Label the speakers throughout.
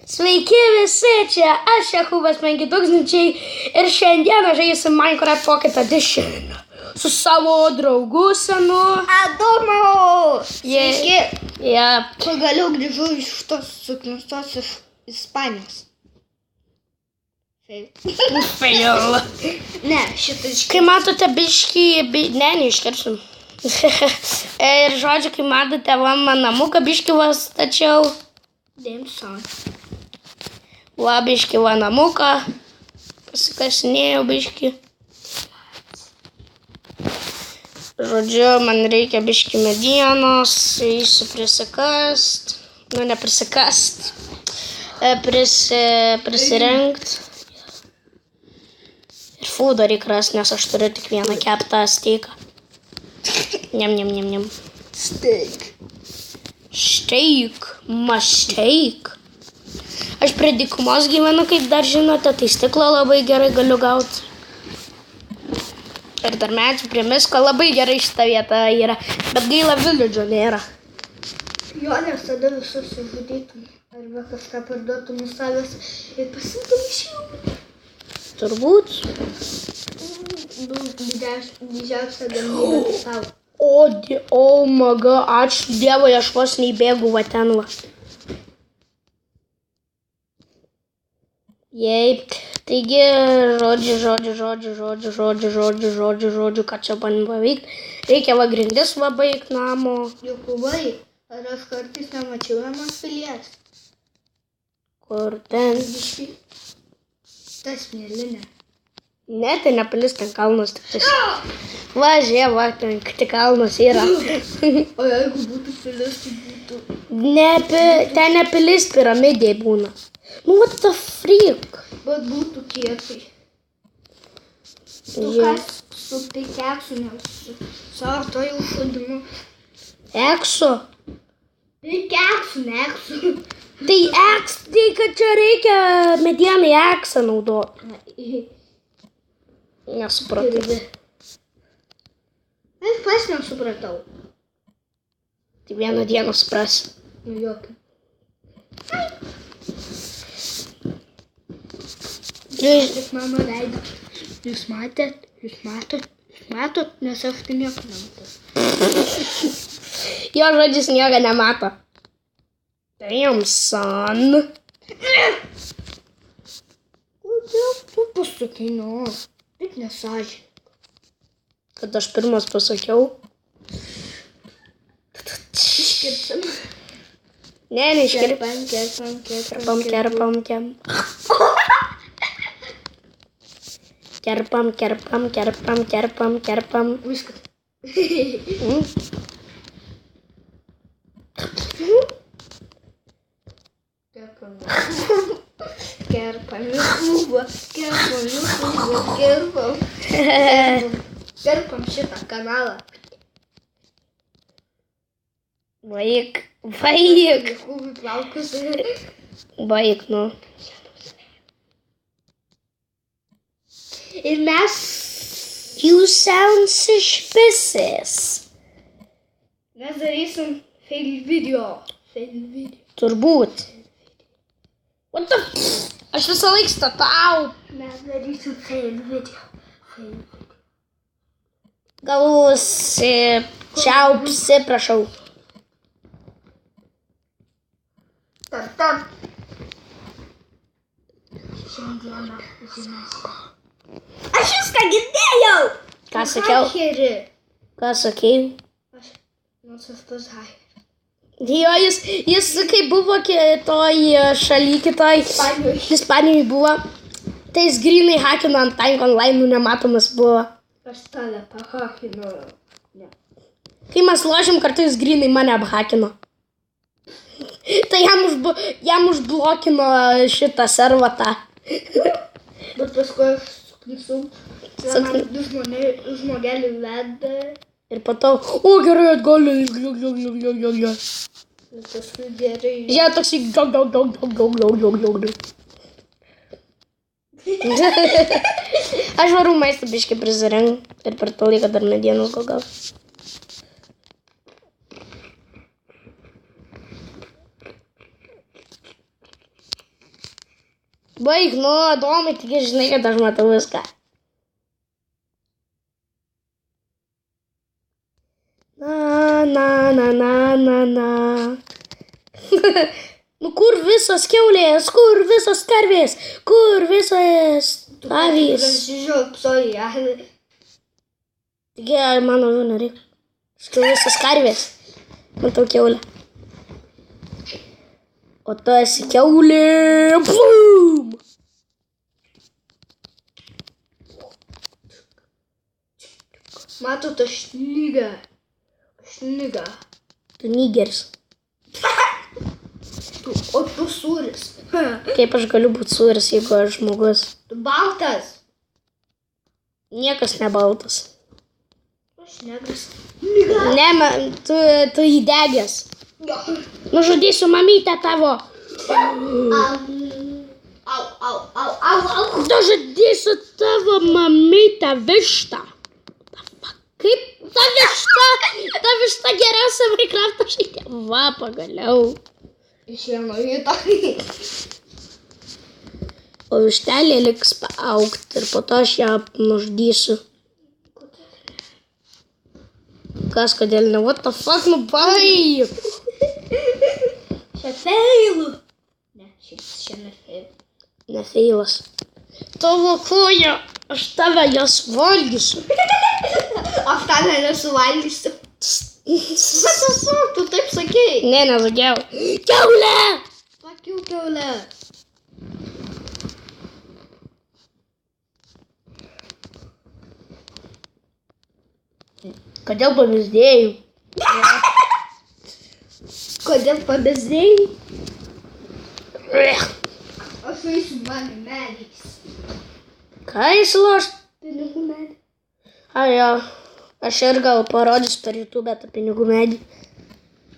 Speaker 1: Sveiki visi, čia aš Jakubas 5000 ir šiandieną žaisim Minecraft Pocket Edition su savo draugu senu
Speaker 2: Adomu! Sveiki!
Speaker 1: Yeah.
Speaker 2: Pagaliau grįžau iš tos suknistos iš Ispanijos.
Speaker 1: Fail.
Speaker 2: Ne, šitas
Speaker 1: Kai matote biškį, ne, neiškirsim. Ir žodžiu, kai matote va man namuką biškį va stačiau.
Speaker 2: Dėmson.
Speaker 1: Va biškį va namuką. Pasikasinėjau biškį. Žodžiu, man reikia biškį medienos, eisiu prisikast. Nu, ne prisikast. Prisirengt. Ir fūdą reikia rast, nes aš turiu tik vieną keptą steiką. Niam.
Speaker 2: Steak.
Speaker 1: Steak. Aš prie dykumos gyvenu, kaip dar žinote, tai stiklą labai gerai galiu gauti. Ir dar medžių prie miško labai gerai šita vieta yra, bet gaila village'o nėra.
Speaker 2: Jo, nes tada visus sužudytum. Arba kažką parduotum į savęs ir pasimtum iš jų.
Speaker 1: Turbūt.
Speaker 2: Didžiausia galimybė tai tau.
Speaker 1: O maga, ačiū Dievui, aš vos neįbėgu va ten va. Jei, taigi, žodžiu, ką čia man paveikti. Reikia va grindis va baigt namo.
Speaker 2: Jokūbai, ar aš kartais nemačiau Emos pilies?
Speaker 1: Kur ten?
Speaker 2: Tas mėlynė.
Speaker 1: Ne, tai nepilis, ten kalnas tik tas. Va, žiūrėk, va, ten tik kalnas yra.
Speaker 2: O jeigu būtų pilis, tai būtų...
Speaker 1: Ten nepilis, piramidė būna. Nu, what the freak?
Speaker 2: Bet būtų kietai. Tu
Speaker 1: Yeah.
Speaker 2: kas su tai keksu, nes savo to jau šudinu.
Speaker 1: Ekso?
Speaker 2: Tai keksu, neksu.
Speaker 1: Tai kad čia reikia medienai eksą naudoti. Nesupratau.
Speaker 2: Aš pas nesupratau.
Speaker 1: Tai vieną dieną suprasi.
Speaker 2: Nu jokio. Tik mano leido. Jūs matot, nes aš tai nieko nematau.
Speaker 1: Jo žodžius nieko nemato. Damn, son.
Speaker 2: Kodėl tu pasakai, nu? Tik nesąžinė.
Speaker 1: Kad aš pirmas pasakiau.
Speaker 2: Iškirpsim.
Speaker 1: Ne, neiškirpim. Kerpam.
Speaker 2: Viskas. Kerpam šitą kanalą.
Speaker 1: Vaik.
Speaker 2: Jakubui plaukus.
Speaker 1: Vaik, nu.
Speaker 2: Ir mes...
Speaker 1: You sound suspicious.
Speaker 2: Mes darysim fail video.
Speaker 1: Turbūt. What the f... Aš visą laiką statau.
Speaker 2: Mes darysim fail video.
Speaker 1: Gal čiaupsi, prašau.
Speaker 2: Tam. Šiandieną žinasi. Aš viską girdėjau!
Speaker 1: Ką sakiau?
Speaker 2: Hacheri.
Speaker 1: Ką sakei?
Speaker 2: Nors aš tas hacheris.
Speaker 1: Jo, jis kai buvo kitoj šaly, kitoj Ispanijoj buvo, tai jis grinai hakino ant Tank Online, nematomas buvo.
Speaker 2: Aš tave pahakinu. Ne.
Speaker 1: Kai mes lošim kartu, jis grinai mane aphakino. Tai jam užblokino šitą servatą.
Speaker 2: Bet paskui aš suknisau. Du žmogelį vedė.
Speaker 1: Ir po to, o gerai, atgali.
Speaker 2: Ir paskui gerai.
Speaker 1: Žiūrėjau toks į gaug. Aš varu maistą biškai prisirengt ir per tą laiką dar medienos gal. Baig, nu, Domai, tik žinai, kad aš matau viską. Na. Nu, kur visos kiaulės, kur visos karvės, kur visos avys.
Speaker 2: Žiūrėk,
Speaker 1: Taigi, mano jų nereikia. Škiau visos karvės. Matau kiaulę. O tu esi kiaulė. Bum!
Speaker 2: Matot, aš lyga.
Speaker 1: Tu nigeris.
Speaker 2: O tu sūris.
Speaker 1: Kaip aš galiu būti sūris, jeigu aš žmogus?
Speaker 2: Tu baltas.
Speaker 1: Niekas nebaltas.
Speaker 2: Aš negras.
Speaker 1: Ne, tu įdegęs. Nužudysiu mamytę tavo.
Speaker 2: Au.
Speaker 1: Nužudysiu tavo mamytę vištą. Kaip ta višta geriausia Minecraft'o žaidė. Va, pagaliau.
Speaker 2: Iš vieno vieto.
Speaker 1: O vištelė liks paaugti ir po to aš ją nužudysiu. Kas, kodėl ne? What the fuck, nu baig!
Speaker 2: Čia feilu. Ne, čia ne feilu.
Speaker 1: Ne feilas. Tavo koja, aš tave jos valgysiu.
Speaker 2: Aš tave nesuvalgysiu. Tu taip sakei.
Speaker 1: Ne, nesakiau. Kiaulė!
Speaker 2: Pakiu kiaulė.
Speaker 1: Kodėl pavyzdėjai?
Speaker 2: Kodėl pabezdėjai? Aš eisiu mano medžiais.
Speaker 1: Ką įsilošt?
Speaker 2: Pinigų medį.
Speaker 1: Jo, aš ir gal parodysiu per YouTube tą pinigų medį.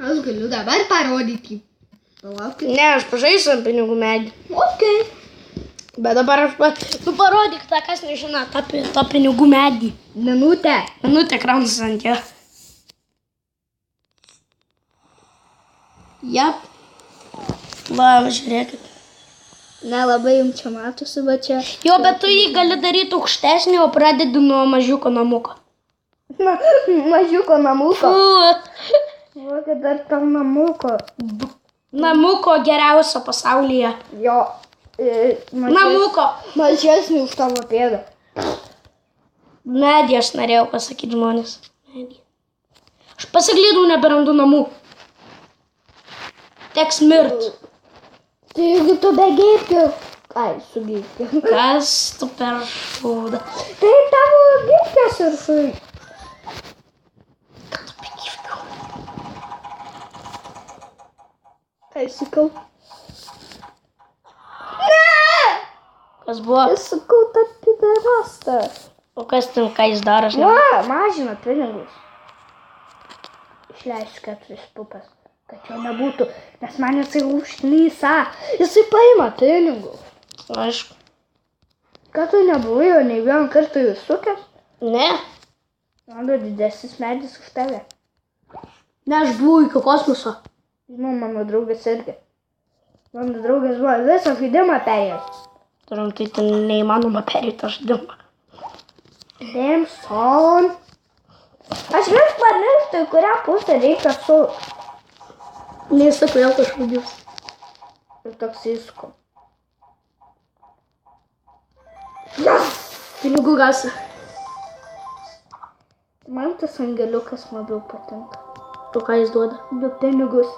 Speaker 2: Aš galiu dabar parodyti. Palaukit.
Speaker 1: Ne, aš pažaisiu ant pinigų medį.
Speaker 2: Ok.
Speaker 1: Bet dabar aš parodyk tą, kas nežino, tą pinigų medį.
Speaker 2: Minutę.
Speaker 1: Minutę kraunasi ant jo. Jap. Va, žiūrėkit.
Speaker 2: Nelabai jums čia matosi, va čia.
Speaker 1: Jo, bet tu jį gali daryti aukštesnį, o pradedi nuo mažiuko namuko.
Speaker 2: Mažiuko namuko.
Speaker 1: Fu.
Speaker 2: Va, kad dar tam namuko.
Speaker 1: Namuko geriausio pasaulyje.
Speaker 2: Jo.
Speaker 1: Namuko.
Speaker 2: Mažesnį už tavo pėdą.
Speaker 1: Medį aš norėjau pasakyti žmonės. Medį. Aš pasiklydau, neberandu namų. Teks mirt.
Speaker 2: Tai jeigu tu begėpi... Ai, sugėpi.
Speaker 1: Kas tu per šūdą?
Speaker 2: Tai tavo gėpkės ir šui.
Speaker 1: Kad tu pekyvkiau.
Speaker 2: Ką įsikau?
Speaker 1: Kas buvo?
Speaker 2: Įsikau tą piderastą.
Speaker 1: O kas ten, ką jis daro? Aš
Speaker 2: Va, mažina pinigus. Išleisiu 4 pupas, kad jo nebūtų, nes man jisai užklysa. Jisai paima pinigus.
Speaker 1: Aišku.
Speaker 2: Ką tu nebuvai jo nei vieną kartą jūs sukęs?
Speaker 1: Ne.
Speaker 2: Mano didesnis medis už tave.
Speaker 1: Ne, aš buvau iki kosmoso.
Speaker 2: Žinau, mano draugas irgi. Mano draugas buvo visą žaidimą perėjęs.
Speaker 1: Turim, tai ten neįmanoma perėti aš žaidimą.
Speaker 2: Damn son. Aš vis pamirštu, į kurią pusę reikia su...
Speaker 1: Neįsak vėl kažkokius.
Speaker 2: Ir toks įsuko.
Speaker 1: Pinigų gausi.
Speaker 2: Man tas angeliukas labiau patinka.
Speaker 1: Tu ką jis duoda?
Speaker 2: 2 pinigus.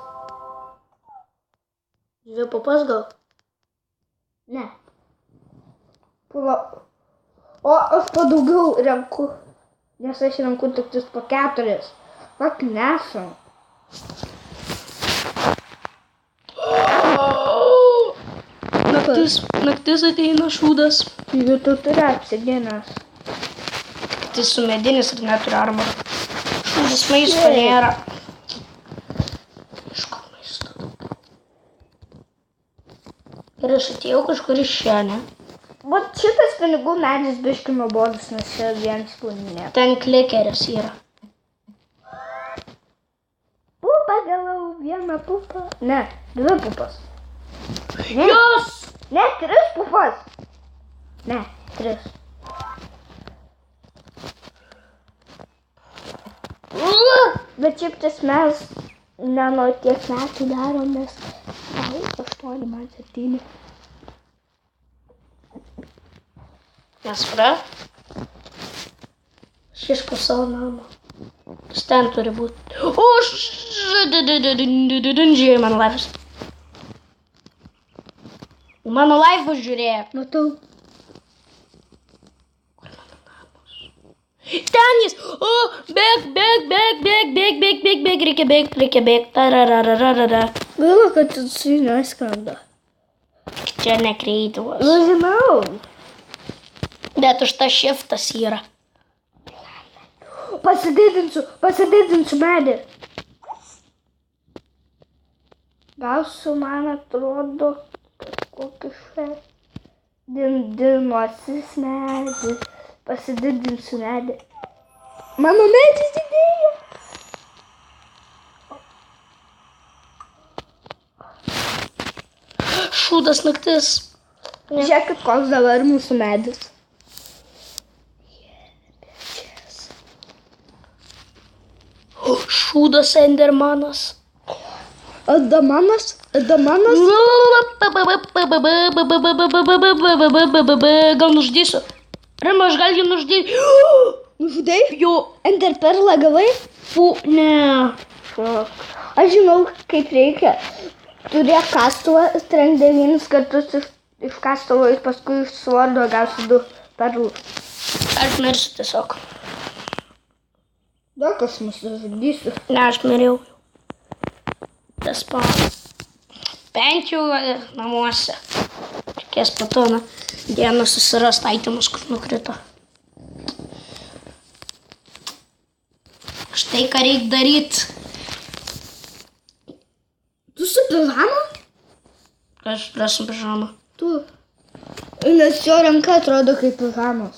Speaker 1: 2 pupas gal?
Speaker 2: Ne. O aš po daugiau renku. Nes aš renku tik po 4. Vak nesam.
Speaker 1: Naktis ateina šūdas.
Speaker 2: Jeigu tu turi apsiginęs.
Speaker 1: Tai su medinis ir neturi armoro. Šūdas maisto nėra. Iš kur maisto? Ir aš atėjau kažkur iš čia, ne?
Speaker 2: Vat šitas pinigų medis biški nuobodus, nes čia vienas planinė.
Speaker 1: Ten klikeris yra.
Speaker 2: Pupa galau, 1 pupa. Ne, 2 pupas.
Speaker 1: Jos!
Speaker 2: Ne, 3 pufas. Ne, 3. Bet šiaip tas mes ne nuo tiek metų darom, nes 8, man 7.
Speaker 1: Nespra. Aš ieškau savo namą. Jis ten turi būti. O, žiūrėjai mano laivus. Mano laivus žiūrėjo.
Speaker 2: Matau.
Speaker 1: Ten jis. O, bėg. Reikia bėg. Tararararara.
Speaker 2: Gaila, kad jis neskrenda.
Speaker 1: Čia nekreidavos.
Speaker 2: Nu, žinau.
Speaker 1: Bet už tą šiftas yra.
Speaker 2: Pasididinsiu medį. Gausiu, man atrodo, kažkokį dinuosis medį. Pasididinsiu medį. Mano medis didėja.
Speaker 1: Šūdas naktis.
Speaker 2: Žiūrėkit, koks dabar mūsų medis.
Speaker 1: Šūdas Endermanas.
Speaker 2: Adamanas?
Speaker 1: Gal nuždysiu? Rima, aš gal jį nuždysiu.
Speaker 2: Nužudai?
Speaker 1: Jo.
Speaker 2: Enderperlą gavai?
Speaker 1: Ne.
Speaker 2: Aš žinau, kaip reikia. Turėk kastuvą, trenk 9 kartus iš kastuvo ir paskui iš svordo gausi 2 perlus.
Speaker 1: Aš mirsiu tiesiog.
Speaker 2: Daug aš mus nužudysiu.
Speaker 1: Ne, aš mirėjau. Tas bent jau namuose. Reikės po to dieną susirasti aitimus, kur nukrito. Štai ką reikia daryti.
Speaker 2: Tu su pižama?
Speaker 1: Aš esu pižama.
Speaker 2: Tu. Nes jo ranka atrodo kaip pižamos.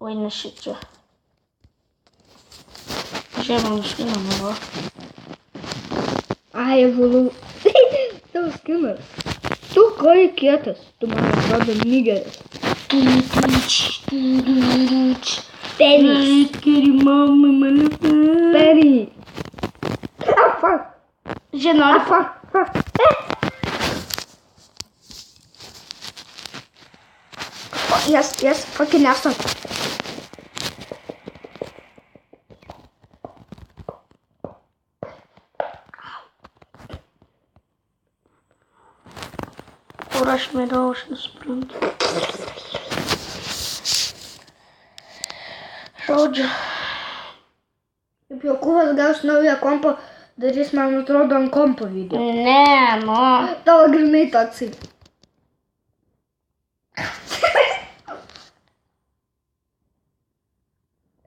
Speaker 1: Oi, ne šičia. Žiemą nuškinama, va.
Speaker 2: Ai, buvau. Tavo skinas. Tu koji kietas. Tu man atrodo nigeris. Penis. Penis.
Speaker 1: Žinau.
Speaker 2: Yes, fucking awesome.
Speaker 1: Kur aš mirau, aš nesuprantu. Žodžiu.
Speaker 2: Kaip Jokūbas gaus naują kompą, darys, man atrodo, ant kompo video.
Speaker 1: Ne, nu.
Speaker 2: Tavo grinai toksai.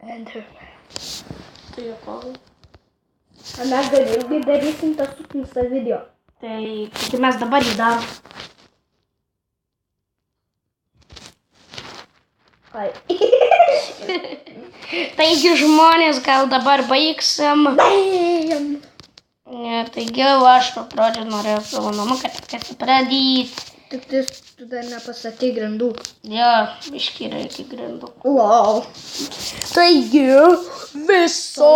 Speaker 2: Enderman.
Speaker 1: Tai juokauji.
Speaker 2: A mes dar irgi darysim tą suknistą video.
Speaker 1: Tai mes dabar jį darom.
Speaker 2: Ai.
Speaker 1: Taigi žmonės, gal dabar baigsim. Ne, taigi aš pradžią norėjau savo namuką tik pradėti.
Speaker 2: Tik tu dar nepastatei grindų.
Speaker 1: Jo, biškį reikia grindų.
Speaker 2: Wow.
Speaker 1: Taigi viso